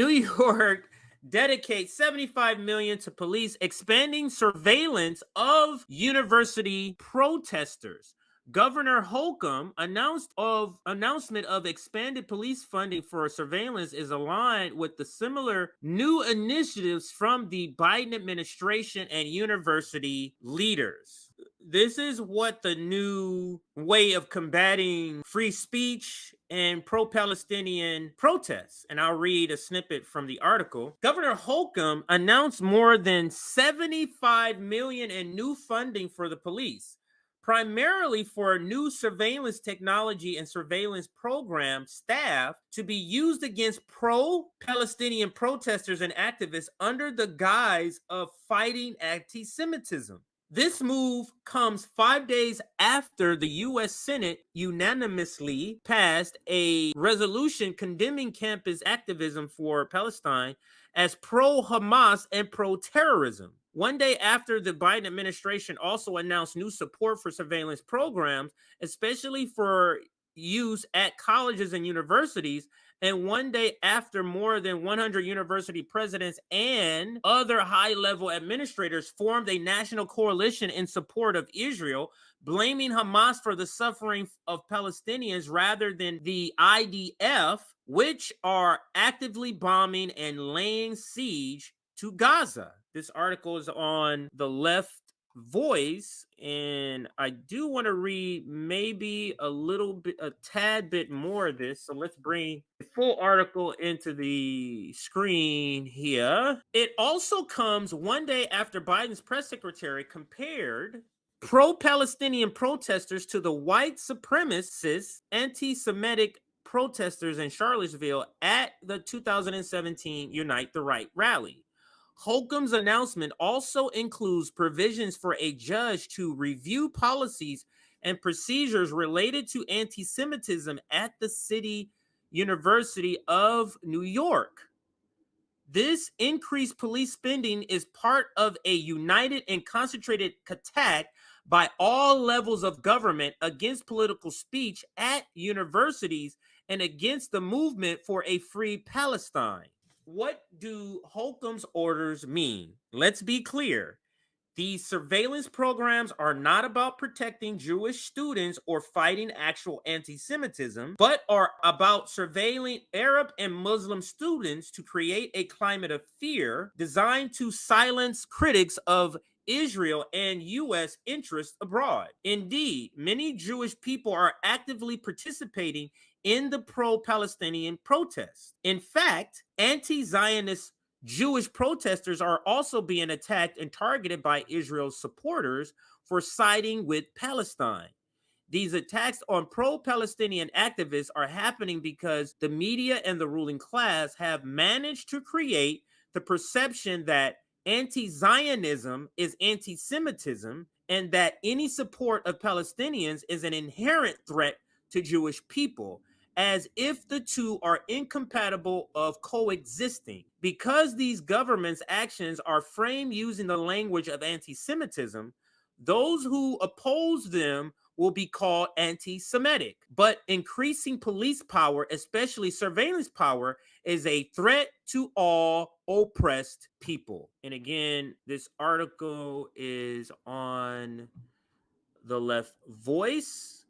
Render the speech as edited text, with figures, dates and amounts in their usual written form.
New York dedicates 75 million to police expanding surveillance of university protesters. Governor Holcomb announcement of expanded police funding for surveillance is aligned with the similar new initiatives from the Biden administration and university leaders. This is what the new way of combating free speech and pro-Palestinian protests. And I'll read a snippet from the article. Governor Holcomb announced more than 75 million in new funding for the police, primarily for new surveillance technology and surveillance program staff to be used against pro-Palestinian protesters and activists under the guise of fighting anti-Semitism. This move comes 5 days after the U.S. Senate unanimously passed a resolution condemning campus activism for Palestine as pro-Hamas and pro-terrorism. 1 day after the Biden administration also announced new support for surveillance programs, especially for use at colleges and universities, and 1 day after more than 100 university presidents and other high-level administrators formed a national coalition in support of Israel, blaming Hamas for the suffering of Palestinians rather than the IDF, which are actively bombing and laying siege to Gaza. This article is on the Left Voice, and I do want to read maybe a tad bit more of this. So let's bring the full article into the screen here. It also comes 1 day after Biden's press secretary compared pro-Palestinian protesters to the white supremacist anti-Semitic protesters in Charlottesville at the 2017 Unite the Right rally. Holcomb's announcement also includes provisions for a judge to review policies and procedures related to anti-Semitism at the City University of New York. This increased police spending is part of a united and concentrated attack by all levels of government against political speech at universities and against the movement for a free Palestine. What do Holcomb's orders mean? Let's be clear. These surveillance programs are not about protecting Jewish students or fighting actual anti-Semitism, but are about surveilling Arab and Muslim students to create a climate of fear designed to silence critics of Israel and U.S. interests abroad. Indeed, many Jewish people are actively participating in the pro-Palestinian protests. In fact, anti-Zionist Jewish protesters are also being attacked and targeted by Israel's supporters for siding with Palestine. These attacks on pro-Palestinian activists are happening because the media and the ruling class have managed to create the perception that anti-Zionism is anti-Semitism and that any support of Palestinians is an inherent threat to Jewish people, as if the two are incompatible of coexisting. Because these governments' actions are framed using the language of anti-Semitism, those who oppose them will be called anti-Semitic. But increasing police power, especially surveillance power, is a threat to all oppressed people. And again, this article is on the Left Voice.